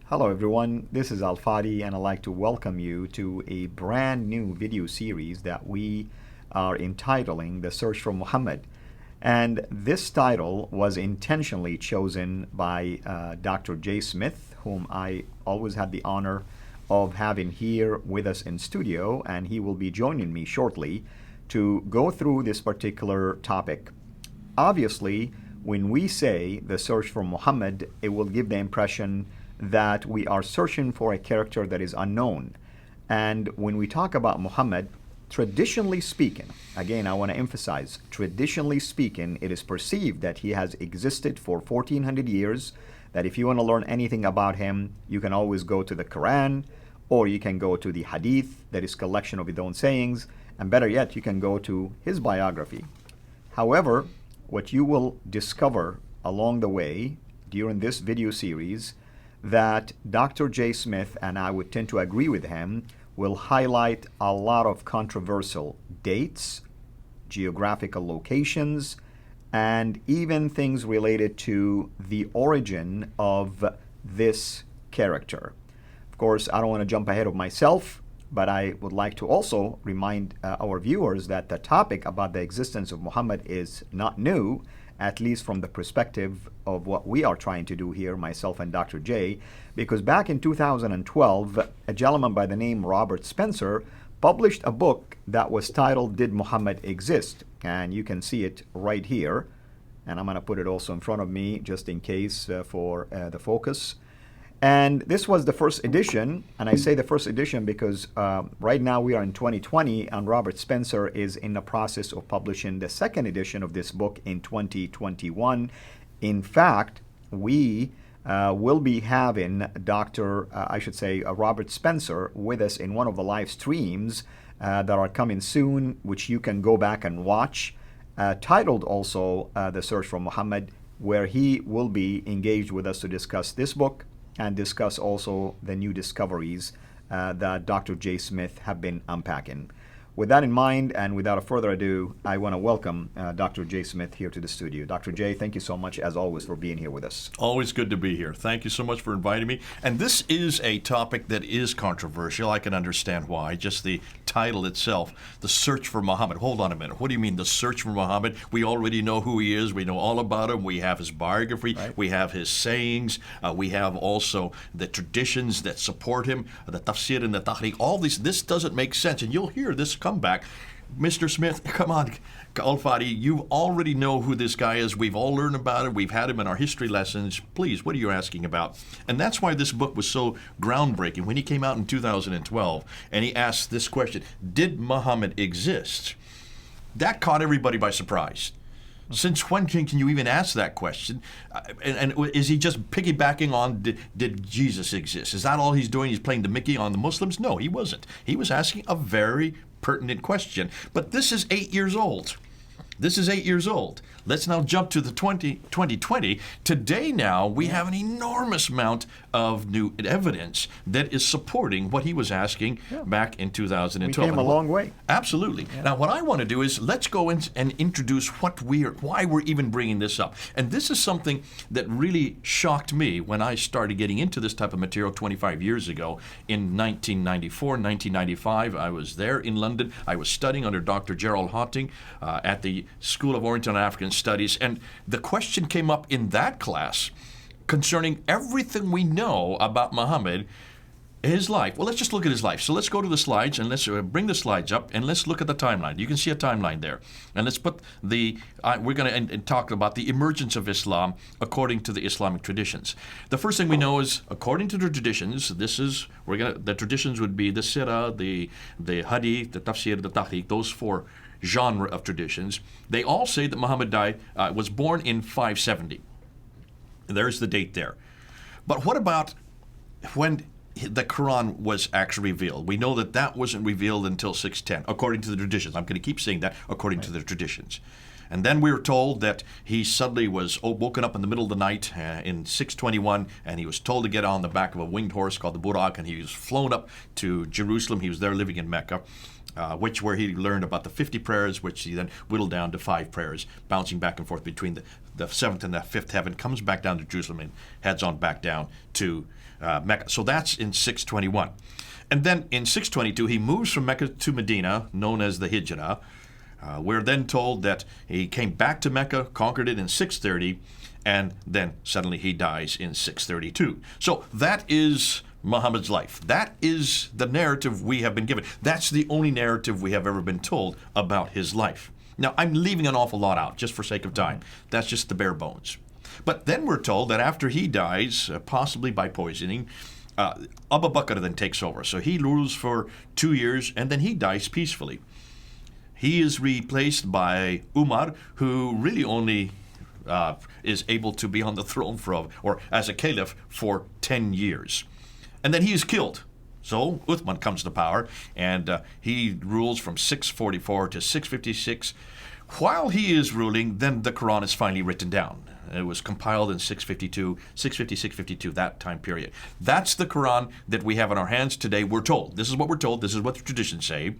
Hello everyone, this is Fadi and I'd like to welcome you to a brand new video series that we are entitling The Search for Muhammad. And this title was intentionally chosen by Dr. J. Smith, whom I always had the honor of having here with us in studio, and he will be joining me shortly to go through this particular topic. Obviously, when we say The Search for Muhammad, it will give the impression that we are searching for a character that is unknown. And when we talk about Muhammad, traditionally speaking, again, I want to emphasize, traditionally speaking, it is perceived that he has existed for 1400 years, that if you want to learn anything about him, you can always go to the Quran, or you can go to the Hadith, that is collection of his own sayings, and better yet, you can go to his biography. However, what you will discover along the way during this video series that Dr. J. Smith, and I would tend to agree with him, will highlight a lot of controversial dates, geographical locations, and even things related to the origin of this character. Of course, I don't want to jump ahead of myself, but I would like to also remind our viewers that the topic about the existence of Muhammad is not new, at least from the perspective of what we are trying to do here, myself and Dr. J, because back in 2012, a gentleman by the name Robert Spencer published a book that was titled, Did Muhammad Exist? And you can see it right here. And I'm going to put it also in front of me just in case for the focus. And this was the first edition, and I say the first edition because right now we are in 2020, and Robert Spencer is in the process of publishing the second edition of this book in 2021. In fact, we will be having Robert Spencer with us in one of the live streams that are coming soon, which you can go back and watch, titled also The Search for Muhammad, where he will be engaged with us to discuss this book and discuss also the new discoveries that Dr. J. Smith have been unpacking. With that in mind, and without further ado, I want to welcome Dr. J. Smith here to the studio. Dr. J., thank you so much, as always, for being here with us. Always good to be here. Thank you so much for inviting me. And this is a topic that is controversial. I can understand why. Just the title itself, The Search for Muhammad. Hold on a minute. What do you mean, The Search for Muhammad? We already know who he is. We know all about him. We have his biography. Right. We have his sayings. We have also the traditions that support him, the tafsir and the tahriq. All these, this doesn't make sense. And you'll hear this come back. Mr. Smith, come on, Fadi, you already know who this guy is. We've all learned about him. We've had him in our history lessons. Please, what are you asking about? And that's why this book was so groundbreaking. When he came out in 2012 and he asked this question, did Muhammad exist? That caught everybody by surprise. Since when can you even ask that question? And is he just piggybacking on did Jesus exist? Is that all he's doing? He's playing the Mickey on the Muslims? No, he wasn't. He was asking a very pertinent question. But this is 8 years old. This is 8 years old. Let's now jump to the 2020. Today now, we have an enormous amount of new evidence that is supporting what he was asking back in 2012. We came a long way. Absolutely. Yeah. Now, what I want to do is let's go in and introduce why we're even bringing this up. And this is something that really shocked me when I started getting into this type of material 25 years ago. In 1994, 1995, I was there in London. I was studying under Dr. Gerald Hotting at the School of Oriental and African Studies, and the question came up in that class concerning everything we know about Muhammad, his life. Well, let's just look at his life. So let's go to the slides, and let's bring the slides up, and let's look at the timeline. You can see a timeline there. And let's put we're going to talk about the emergence of Islam according to the Islamic traditions. The first thing we know is, according to the traditions, the traditions would be the CIRA, the Hadith, the Tafsir, the Tahriq, those four genre of traditions. They all say that Muhammad was born in 570. There's the date there. But what about when the Quran was actually revealed? We know that wasn't revealed until 610, according to the traditions. I'm going to keep saying that, according to the traditions. And then we were told that he suddenly was woken up in the middle of the night in 621, and he was told to get on the back of a winged horse called the Buraq, and he was flown up to Jerusalem. He was there living in Mecca. where he learned about the 50 prayers, which he then whittled down to 5 prayers, bouncing back and forth between the seventh and the fifth heaven, comes back down to Jerusalem and heads on back down to Mecca. So that's in 621. And then in 622, he moves from Mecca to Medina, known as the Hijrah. We're then told that he came back to Mecca, conquered it in 630, and then suddenly he dies in 632. So that is Muhammad's life. That is the narrative we have been given. That's the only narrative we have ever been told about his life. Now, I'm leaving an awful lot out just for sake of time. That's just the bare bones. But then we're told that after he dies, possibly by poisoning, Abu Bakr then takes over. So he rules for 2 years, and then he dies peacefully. He is replaced by Umar, who really only is able to be on the throne or as a caliph for 10 years. And then he is killed. So Uthman comes to power, and he rules from 644 to 656. While he is ruling, then the Quran is finally written down. It was compiled in 652, 650, 652, that time period. That's the Quran that we have in our hands today, we're told. This is what we're told. This is what the traditions say.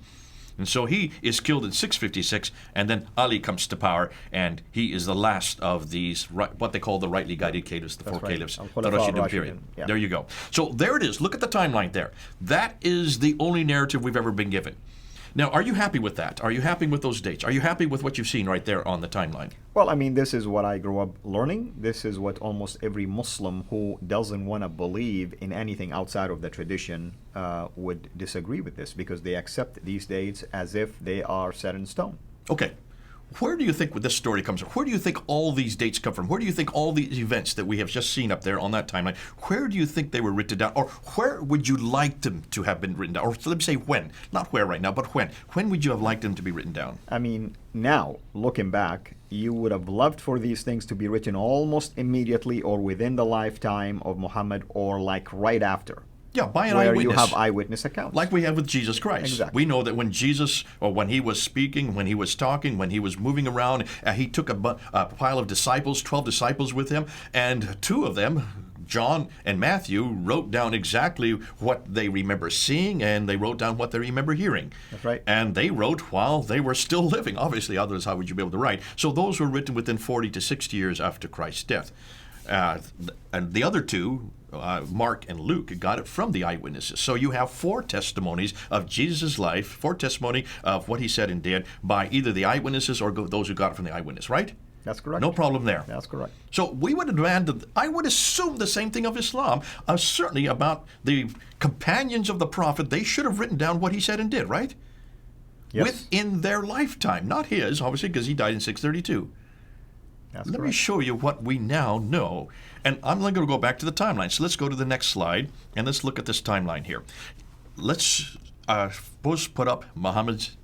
And so he is killed in 656, and then Ali comes to power, and he is the last of these, what they call the rightly guided caliphs, the four caliphs, the Rashidun period. Yeah. There you go. So there it is. Look at the timeline there. That is the only narrative we've ever been given. Now, are you happy with that? Are you happy with those dates? Are you happy with what you've seen right there on the timeline? Well, I mean, this is what I grew up learning. This is what almost every Muslim who doesn't want to believe in anything outside of the tradition would disagree with this, because they accept these dates as if they are set in stone. Okay. Where do you think this story comes from? Where do you think all these dates come from? Where do you think all these events that we have just seen up there on that timeline, where do you think they were written down? Or where would you like them to have been written down? Or let me say when. Not where right now, but when. When would you have liked them to be written down? I mean, now, looking back, you would have loved for these things to be written almost immediately or within the lifetime of Muhammad, or like right after. Yeah, by an where eyewitness. You have eyewitness accounts. Like we have with Jesus Christ. Exactly. We know that when Jesus, or when he was speaking, when he was talking, when he was moving around, he took a pile of disciples, 12 disciples with him, and 2 of them, John and Matthew, wrote down exactly what they remember seeing, and they wrote down what they remember hearing. That's right. And they wrote while they were still living. Obviously, otherwise how would you be able to write? So those were written within 40 to 60 years after Christ's death. And the other 2, Mark and Luke, got it from the eyewitnesses. So you have 4 testimonies of Jesus' life, 4 testimony of what he said and did by either the eyewitnesses or those who got it from the eyewitness, right? That's correct. No problem there. That's correct. So we would demand, I would assume the same thing of Islam, certainly about the companions of the Prophet. They should have written down what he said and did, right? Yes. Within their lifetime, not his, obviously, because he died in 632. Let me show you what we now know. And I'm going to go back to the timeline. So let's go to the next slide, and let's look at this timeline here. Let's suppose put up Muhammad's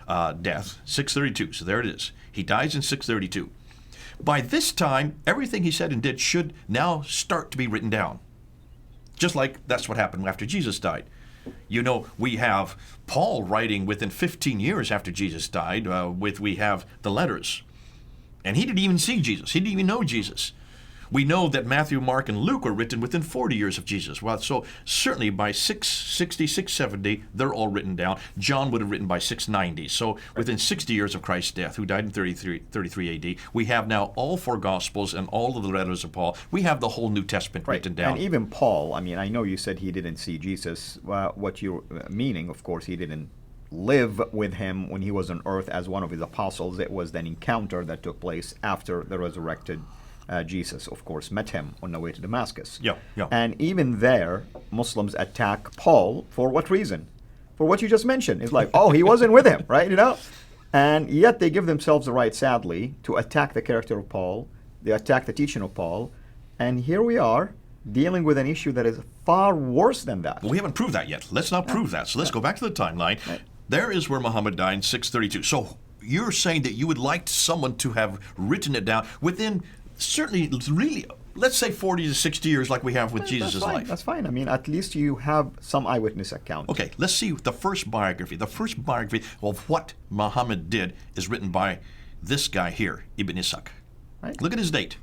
death, 632. So there it is. He dies in 632. By this time, everything he said and did should now start to be written down. Just like that's what happened after Jesus died. You know, we have Paul writing within 15 years after Jesus died. We have the letters. And he didn't even see Jesus. He didn't even know Jesus. We know that Matthew, Mark, and Luke were written within 40 years of Jesus. Well, so certainly by 660, 670, they're all written down. John would have written by 690. So within 60 years of Christ's death, who died in 33 AD, we have now all 4 Gospels and all of the letters of Paul. We have the whole New Testament written down. And even Paul, I mean, I know you said he didn't see Jesus. What you're meaning, of course, he didn't live with him when he was on earth as one of his apostles. It was an encounter that took place after the resurrected Jesus, of course, met him on the way to Damascus. Yeah. And even there, Muslims attack Paul for what reason? For what you just mentioned. It's like, oh, he wasn't with him, right? You know? And yet they give themselves the right, sadly, to attack the character of Paul. They attack the teaching of Paul. And here we are, dealing with an issue that is far worse than that. Well, we haven't proved that yet. Let's not prove that. So let's go back to the timeline. Right. There is where Muhammad died in 632. So you're saying that you would like someone to have written it down within certainly, really, let's say 40 to 60 years like we have with Jesus' life. That's fine. I mean, at least you have some eyewitness account. Okay, let's see the first biography. The first biography of what Muhammad did is written by this guy here, Ibn Ishaq. Right. Look at his date,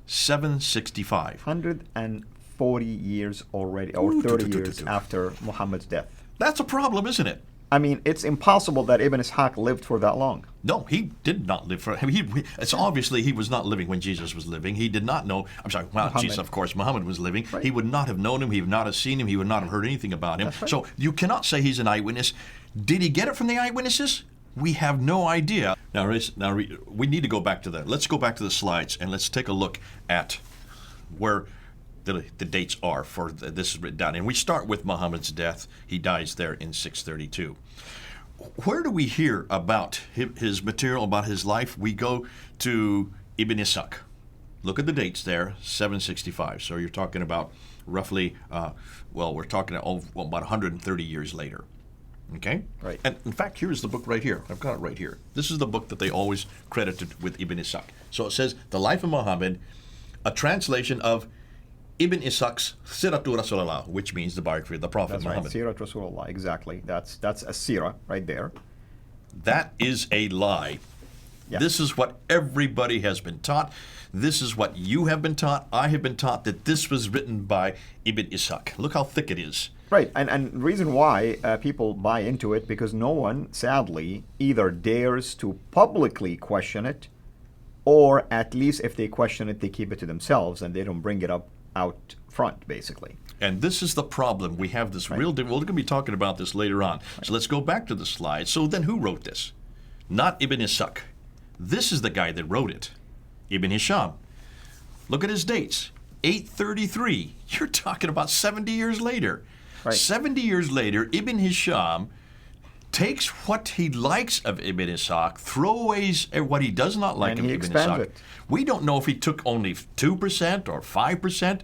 765. 140 years already, or 30 years after Muhammad's death. That's a problem, isn't it? I mean, it's impossible that Ibn Ishaq lived for that long. No, he did not live for. I mean, it's obviously he was not living when Jesus was living. He did not know. I'm sorry. Well, Jesus, of course, Muhammad was living. Right. He would not have known him. He would not have seen him. He would not have heard anything about him. That's right. So you cannot say he's an eyewitness. Did he get it from the eyewitnesses? We have no idea. Now, we need to go back to that. Let's go back to the slides and let's take a look at where the dates are for this is written down. And we start with Muhammad's death. He dies there in 632. Where do we hear about his material, about his life? We go to Ibn Ishaq. Look at the dates there, 765. So you're talking about roughly, we're talking about 130 years later. Okay? Right. And in fact, here's the book right here. I've got it right here. This is the book that they always credited with Ibn Ishaq. So it says, The Life of Muhammad, a translation of Ibn Ishaq's Siratu Rasulullah, which means the biography of the Prophet That's Muhammad. right, Sirat Rasulullah, exactly. That's a Sira right there. That is a lie. Yeah. This is what everybody has been taught. This is what you have been taught. I have been taught that this was written by Ibn Ishaq. Look how thick it is. Right, and the reason why people buy into it, because no one, sadly, either dares to publicly question it, or at least if they question it, they keep it to themselves and they don't bring it up out front, basically. And this is the problem. We have this real difference. We're going to be talking about this later on. Right. So let's go back to the slide. So then who wrote this? Not Ibn Ishaq. This is the guy that wrote it, Ibn Hisham. Look at his dates. 833. You're talking about 70 years later. Right. 70 years later, Ibn Hisham takes what he likes of Ibn Ishaq, throwaways what he does not like of Ibn Ishaq. It. We don't know if he took only 2% or 5%.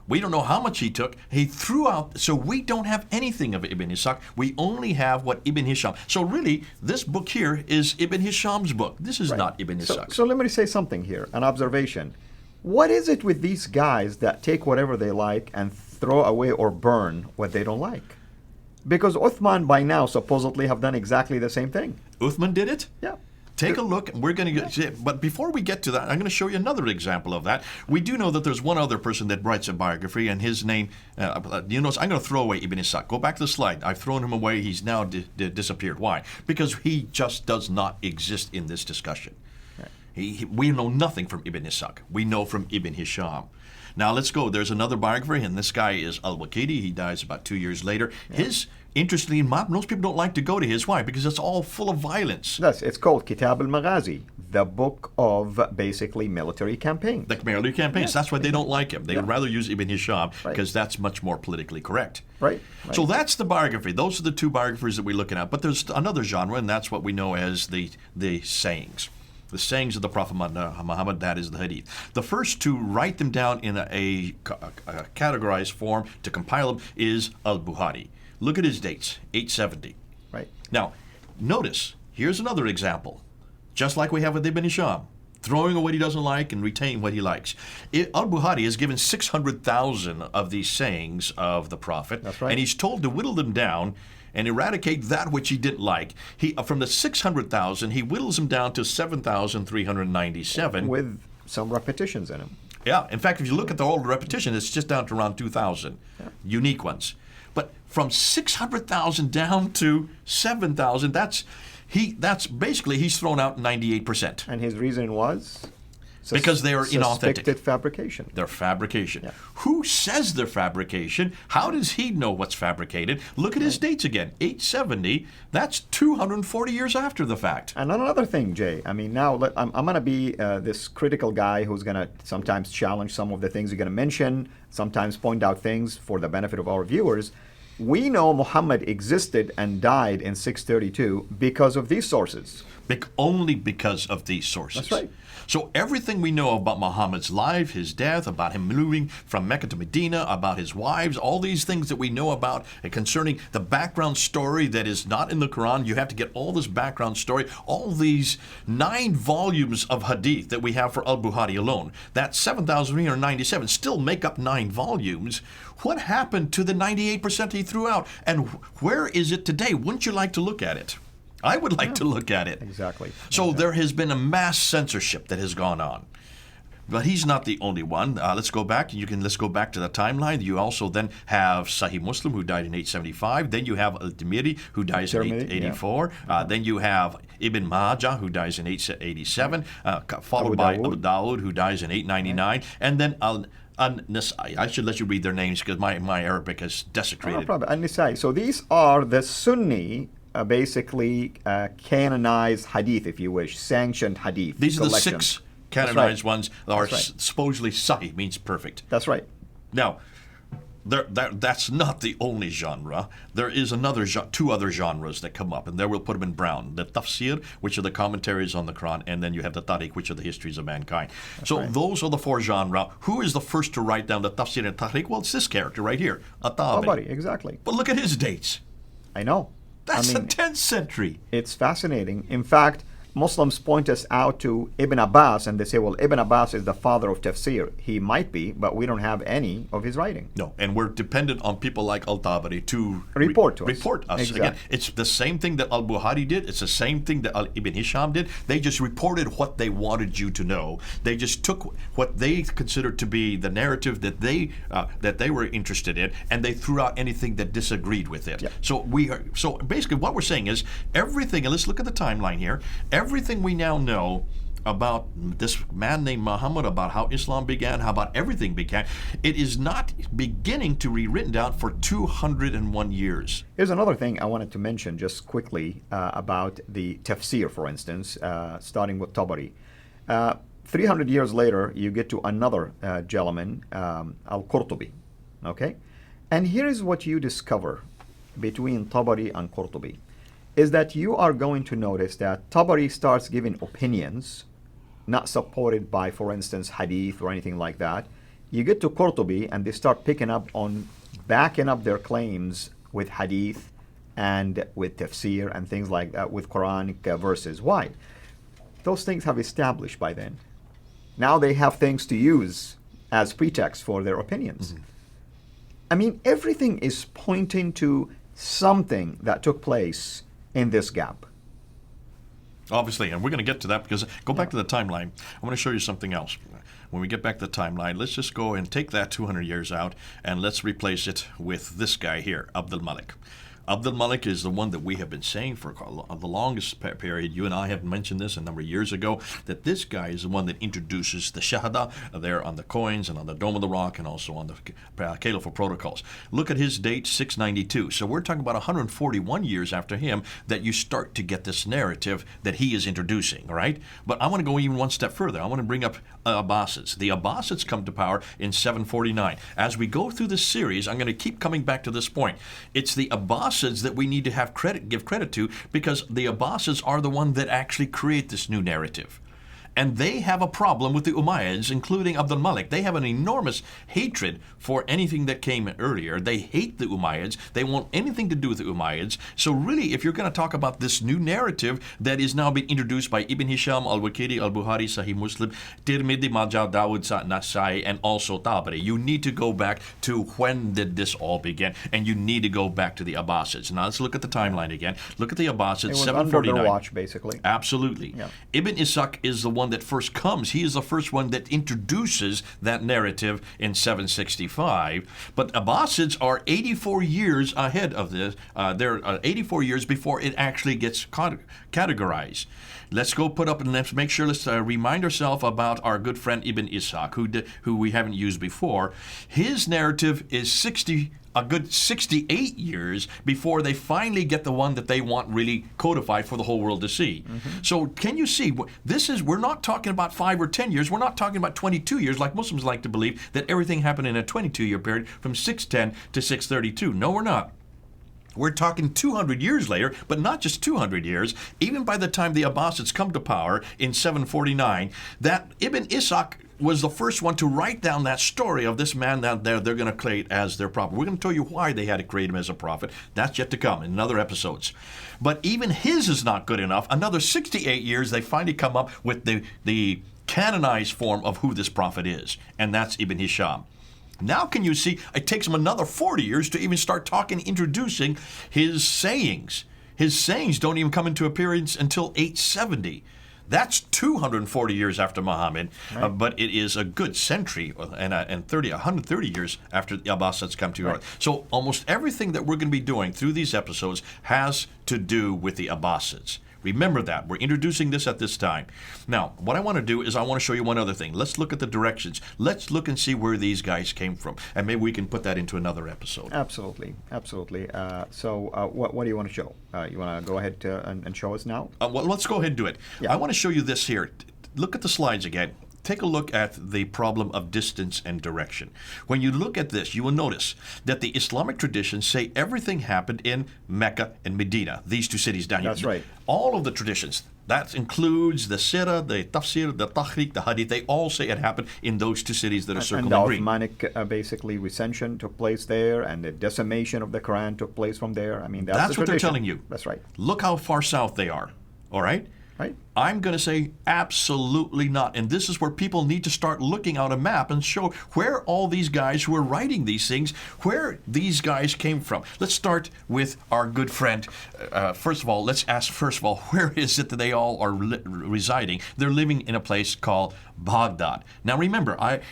We don't know how much he took. He threw out, so we don't have anything of Ibn Ishaq. We only have what Ibn Hisham. So really, this book here is Ibn Hisham's book. This is not Ibn Ishaq. So let me say something here, an observation. What is it with these guys that take whatever they like and throw away or burn what they don't like? Because Uthman by now supposedly have done exactly the same thing. Uthman did it? Yeah. Take a look, and we're going to get. But before we get to that, I'm going to show you another example of that. We do know that there's one other person that writes a biography, and his name. You notice I'm going to throw away Ibn Ishaq. Go back to the slide. I've thrown him away. He's now disappeared. Why? Because he just does not exist in this discussion. Right. We know nothing from Ibn Ishaq. We know from Ibn Hisham. Now let's go. There's another biography, and this guy is Al-Waqidi. He dies about 2 years later. Yeah. His, interestingly, most people don't like to go to his. Why? Because it's all full of violence. Yes, it's called Kitab al-Maghazi, the book of basically military campaigns. The military campaigns. Yes. That's why they don't like him. They would rather use Ibn Hisham because that's much more politically correct. Right. So that's the biography. Those are the two biographies that we're looking at. But there's another genre, and that's what we know as the sayings. The sayings of the Prophet Muhammad, that is the hadith. The first to write them down in a categorized form, to compile them, is Al-Bukhari. Look at his dates, 870. Right. Now, notice, here's another example. Just like we have with Ibn Hisham, throwing away what he doesn't like and retaining what he likes. Al-Bukhari has given 600,000 of these sayings of the Prophet. That's right. And he's told to whittle them down and eradicate that which he didn't like. From the 600,000, he whittles them down to 7,397. With some repetitions in them. Yeah. In fact, if you look at the old repetition, it's just down to around 2,000 unique ones. But from 600,000 down to 7,000, that's basically he's thrown out 98%. And his reason was? Because they are inauthentic. Suspected fabrication. They're fabrication. Yeah. Who says they're fabrication? How does he know what's fabricated? Look at his dates again. 870, that's 240 years after the fact. And another thing, Jay, I mean, now I'm going to be this critical guy who's going to sometimes challenge some of the things you're going to mention, sometimes point out things for the benefit of our viewers. We know Muhammad existed and died in 632 because of these sources. Only because of these sources. That's right. So everything we know about Muhammad's life, his death, about him moving from Mecca to Medina, about his wives, all these things that we know about concerning the background story that is not in the Quran, you have to get all this background story, all these 9 volumes of hadith that we have for Al-Bukhari alone. That 7,397 still make up 9 volumes. What happened to the 98% he threw out? And where is it today? Wouldn't you like to look at it? I would like to look at it. Exactly. So there has been a mass censorship that has gone on. But he's not the only one. Let's go back. Let's go back to the timeline. You also then have Sahih Muslim, who died in 875. Then you have Al-Tirmidhi, who dies in 884. Then you have Ibn Majah, who dies in 887, followed by Abu Dawud, who dies in 899, and then An-Nasai. I should let you read their names because my Arabic is desecrated. No problem. An-Nasai. So these are the Sunni, basically canonized hadith, if you wish, sanctioned hadith. These are collection. the 6 canonized ones that are right. supposedly Sahih, means perfect. That's right. Now, that's not the only genre. There is two other genres that come up, and there we'll put them in brown. The tafsir, which are the commentaries on the Quran, and then you have the tariq, which are the histories of mankind. Those are the 4 genres. Who is the first to write down the tafsir and tariq? Well, it's this character right here, At-Tabari. Exactly. But look at his dates. I know. That's the 10th century. It's fascinating. In fact, Muslims point us out to Ibn Abbas, and they say, well, Ibn Abbas is the father of tafsir. He might be, but we don't have any of his writing. No, and we're dependent on people like Al-Tabari to report us. Exactly. Again, it's the same thing that Al-Bukhari did. It's the same thing that Ibn Hisham did. They just reported what they wanted you to know. They just took what they considered to be the narrative that they were interested in, and they threw out anything that disagreed with it. Yep. So basically what we're saying is everything, and let's look at the timeline here, everything we now know about this man named Muhammad, about how Islam began, how about everything began, it is not beginning to be written down for 201 years. Here's another thing I wanted to mention just quickly about the tafsir, for instance, starting with Tabari. 300 years later, you get to another gentleman, Al-Qurtubi, okay? And here is what you discover between Tabari and Qurtubi, is that you are going to notice that Tabari starts giving opinions, not supported by, for instance, hadith or anything like that. You get to Qurtubi and they start picking up on backing up their claims with hadith and with tafsir and things like that, with Quranic verses. Why? Those things have established by then. Now they have things to use as pretext for their opinions. Mm-hmm. I mean, everything is pointing to something that took place in this gap. Obviously, and we're going to get to that because go back to the timeline. I want to show you something else. When we get back to the timeline, let's just go and take that 200 years out and let's replace it with this guy here, Abdul Malik. Abdul Malik is the one that we have been saying for the longest period. You and I have mentioned this a number of years ago, that this guy is the one that introduces the Shahada there on the coins and on the Dome of the Rock and also on the Caliphal Protocols. Look at his date, 692. So we're talking about 141 years after him that you start to get this narrative that he is introducing, all right? But I want to go even one step further. I want to bring up Abbasids. The Abbasids come to power in 749. As we go through this series, I'm going to keep coming back to this point. It's the Abbasids that we need to give credit to, because the Abbasids are the one that actually create this new narrative. And they have a problem with the Umayyads, including Abdul Malik. They have an enormous hatred for anything that came earlier. They hate the Umayyads. They want anything to do with the Umayyads. So really, if you're going to talk about this new narrative that is now being introduced by Ibn Hisham, Al-Waqidi, Al-Bukhari, Sahih Muslim, Tirmidhi, Majah, Dawud, Nasai, and also Tabari, you need to go back to when did this all begin, and you need to go back to the Abbasids. Now let's look at the timeline again. Look at the Abbasids, it was 749. Under their watch, basically. Absolutely. Yeah. Ibn Ishaq is the one that first comes. He is the first one that introduces that narrative in 765. But Abbasids are 84 years ahead of this. They're 84 years before it actually gets categorized. Let's go put up and let's make sure, let's remind ourselves about our good friend Ibn Ishaq, who we haven't used before. His narrative is a good 68 years before they finally get the one that they want really codified for the whole world to see. Mm-hmm. So can you see, we're not talking about 5 or 10 years, we're not talking about 22 years like Muslims like to believe, that everything happened in a 22-year period from 610 to 632. No, we're not. We're talking 200 years later, but not just 200 years. Even by the time the Abbasids come to power in 749, that Ibn Ishaq was the first one to write down that story of this man that they're going to create as their prophet. We're going to tell you why they had to create him as a prophet. That's yet to come in other episodes. But even his is not good enough. Another 68 years, they finally come up with the canonized form of who this prophet is, and that's Ibn Hisham. Now can you see, it takes him another 40 years to even start introducing his sayings. His sayings don't even come into appearance until 870. That's 240 years after Muhammad, Right. but it is a good century and 130 years after the Abbasids come to Right. Europe. So almost everything that we're going to be doing through these episodes has to do with the Abbasids. Remember that. We're introducing this at this time. Now, what I want to do is I want to show you one other thing. Let's look at the directions. Let's look and see where these guys came from. And maybe we can put that into another episode. Absolutely, absolutely. What do you want to show? You want to go ahead and show us now? Well, let's go ahead and do it. Yeah. I want to show you this here. Look at the slides again. Take a look at the problem of distance and direction. When you look at this, you will notice that the Islamic traditions say everything happened in Mecca and Medina, these two cities down here. That's right. All of the traditions, that includes the CIRA, the Tafsir, the Tahriq, the Hadith, they all say it happened in those two cities that are circled And in the green. Ottomanic basically recension took place there, and the decimation of the Quran took place from there. I mean, that's the what they're tradition. telling you. That's right. Look how far south they are, all right? Right. I'm going to say absolutely not. And this is where people need to start looking at a map and show where all these guys who are writing these things, where these guys came from. Let's start with our good friend. First of all, let's ask, where is it that they all are residing? They're living in a place called Baghdad. Now remember,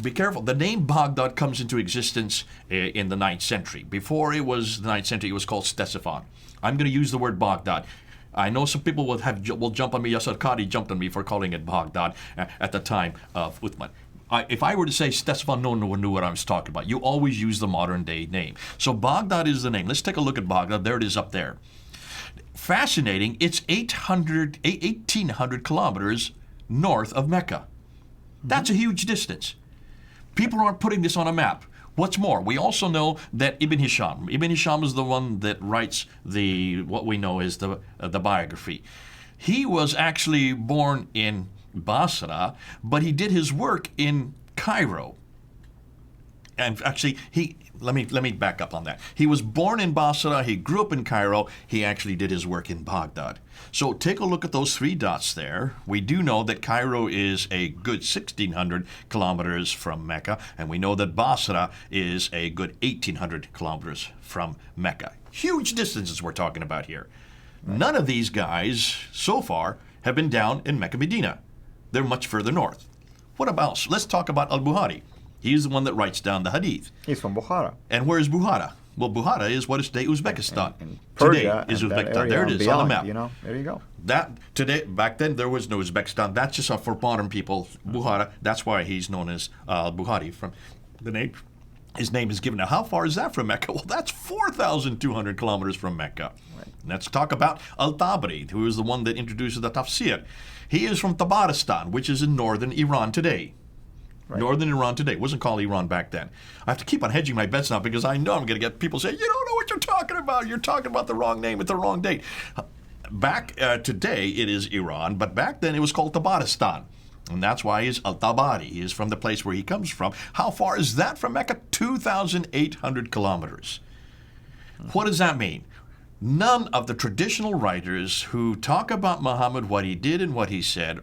be careful. The name Baghdad comes into existence in the 9th century. Before it was the 9th century, it was called Ctesiphon. I'm going to use the word Baghdad. I know some people will jump on me. Yasser Qadi jumped on me for calling it Baghdad at the time of Uthman. If I were to say Ctesiphon, no one knew what I was talking about. You always use the modern day name. So Baghdad is the name. Let's take a look at Baghdad. There it is up there. Fascinating. It's 1,800 kilometers north of Mecca. That's a huge distance. People aren't putting this on a map. What's more, we also know that Ibn Hisham is the one that writes what we know is the biography. He was actually born in Basra, but he did his work in Cairo. And actually, let me back up on that. He was born in Basra, he grew up in Cairo, he actually did his work in Baghdad. So take a look at those 3 dots there. We do know that Cairo is a good 1,600 kilometers from Mecca, and we know that Basra is a good 1,800 kilometers from Mecca. Huge distances we're talking about here. Right. None of these guys, so far, have been down in Mecca, Medina. They're much further north. What about, let's talk about al-Bukhari. He's the one that writes down the Hadith. He's from Bukhara. And where is Bukhara? Well, Bukhara is what is today Uzbekistan. And Persia, today is and Uzbekistan. There it is beyond, on the map. There you go. Back then, there was no Uzbekistan. That's just for modern people. Bukhara. That's why he's known as Bukhari from the name. His name is given. Now, how far is that from Mecca? Well, that's 4,200 kilometers from Mecca. Right. Let's talk about Al-Tabari, who is the one that introduces the Tafsir. He is from Tabaristan, which is in northern Iran today. Right. Northern Iran today. It wasn't called Iran back then. I have to keep on hedging my bets now because I know I'm going to get people saying, you don't know what you're talking about. You're talking about the wrong name at the wrong date. Back today, it is Iran, but back then it was called Tabaristan. And that's why he's Al-Tabari. He is from the place where he comes from. How far is that from Mecca? 2,800 kilometers. What does that mean? None of the traditional writers who talk about Muhammad, what he did and what he said,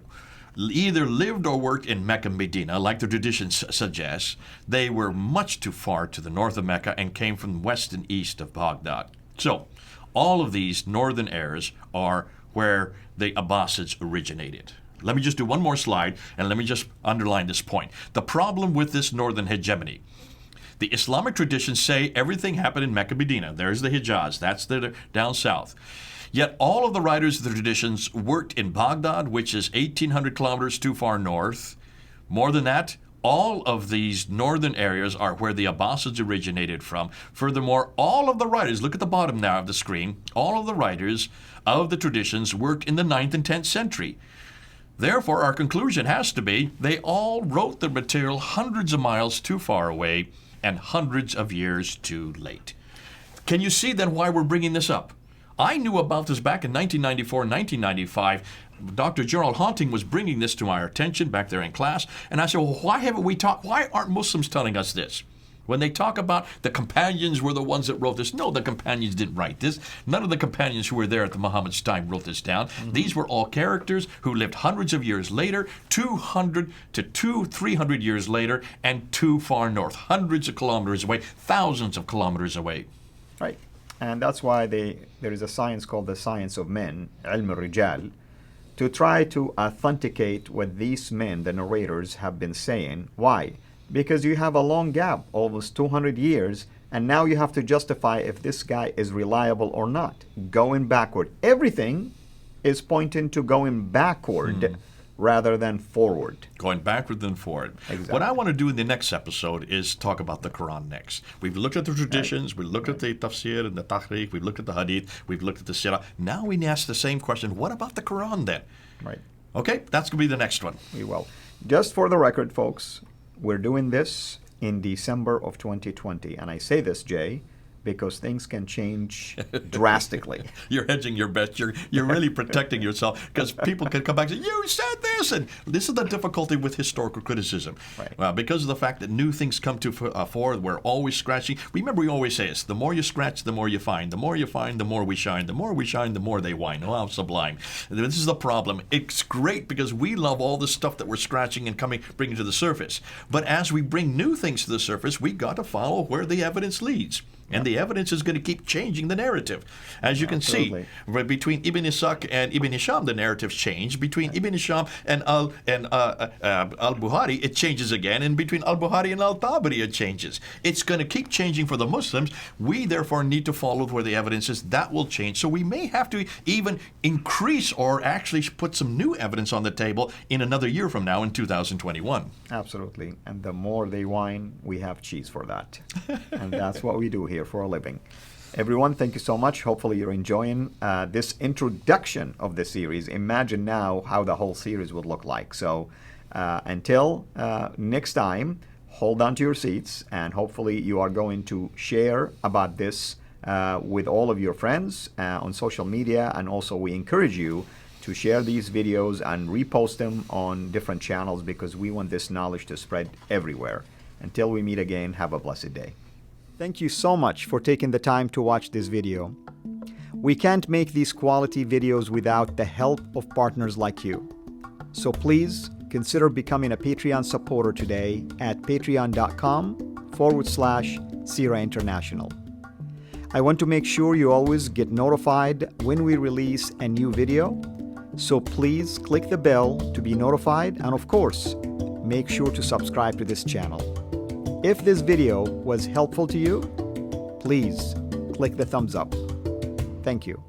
either lived or worked in Mecca and Medina, like the traditions suggest. They were much too far to the north of Mecca and came from west and east of Baghdad. So, all of these northern areas are where the Abbasids originated. Let me just do one more slide, and let me just underline this point. The problem with this northern hegemony. The Islamic traditions say everything happened in Mecca, Medina. There's the Hijaz. That's the down south. Yet all of the writers of the traditions worked in Baghdad, which is 1,800 kilometers too far north. More than that, all of these northern areas are where the Abbasids originated from. Furthermore, all of the writers, look at the bottom now of the screen, all of the writers of the traditions worked in the 9th and 10th century. Therefore, our conclusion has to be they all wrote their material hundreds of miles too far away and hundreds of years too late. Can you see then why we're bringing this up? I knew about this back in 1994, 1995. Dr. Gerald Haunting was bringing this to our attention back there in class, and I said, well, why aren't Muslims telling us this? When they talk about the companions were the ones that wrote this, no, the companions didn't write this. None of the companions who were there at the Muhammad's time wrote this down. Mm-hmm. These were all characters who lived hundreds of years later, 200 to 300 years later, and too far north, hundreds of kilometers away, thousands of kilometers away. Right. And that's why there is a science called the science of men, ilm al-rijal, to try to authenticate what these men, the narrators, have been saying. Why? Because you have a long gap, almost 200 years, and now you have to justify if this guy is reliable or not. Going backward. Everything is pointing to going backward rather than forward. Going backward than forward. Exactly. What I want to do in the next episode is talk about the Quran next. We've looked at the traditions, we've looked at the tafsir and the tahriq, we've looked at the hadith, we've looked at the CIRA. Now we ask the same question, what about the Quran then? Right. Okay, that's going to be the next one. We will. Just for the record, folks, we're doing this in December of 2020. And I say this, Jay, because things can change drastically. You're hedging your bets. You're really protecting yourself because people can come back and say, you said this. And this is the difficulty with historical criticism. Right. Because of the fact that new things come to forward, we're always scratching. Remember, we always say this, the more you scratch, the more you find. The more you find, the more we shine. The more we shine, the more they whine. Oh, how sublime. This is the problem. It's great because we love all the stuff that we're scratching and bringing to the surface. But as we bring new things to the surface, we got to follow where the evidence leads. And the evidence is going to keep changing the narrative. As you can see, between Ibn Ishaq and Ibn Hisham, the narratives change. Between Ibn Hisham and Al-Bukhari, it changes again. And between Al-Bukhari and Al-Tabari, it changes. It's going to keep changing for the Muslims. We, therefore, need to follow where the evidence is. That will change. So we may have to even increase or actually put some new evidence on the table in another year from now in 2021. Absolutely. And the more they whine, we have cheese for that. And that's what we do here for a living. Everyone, thank you so much. Hopefully you're enjoying this introduction of the series. Imagine now how the whole series would look like. So until next time, hold on to your seats, and hopefully you are going to share about this with all of your friends on social media. And also we encourage you to share these videos and repost them on different channels because we want this knowledge to spread everywhere. Until we meet again, have a blessed day. Thank you so much for taking the time to watch this video. We can't make these quality videos without the help of partners like you. So please consider becoming a Patreon supporter today at patreon.com/CIRA International. I want to make sure you always get notified when we release a new video. So please click the bell to be notified, and of course, make sure to subscribe to this channel. If this video was helpful to you, please click the thumbs up. Thank you.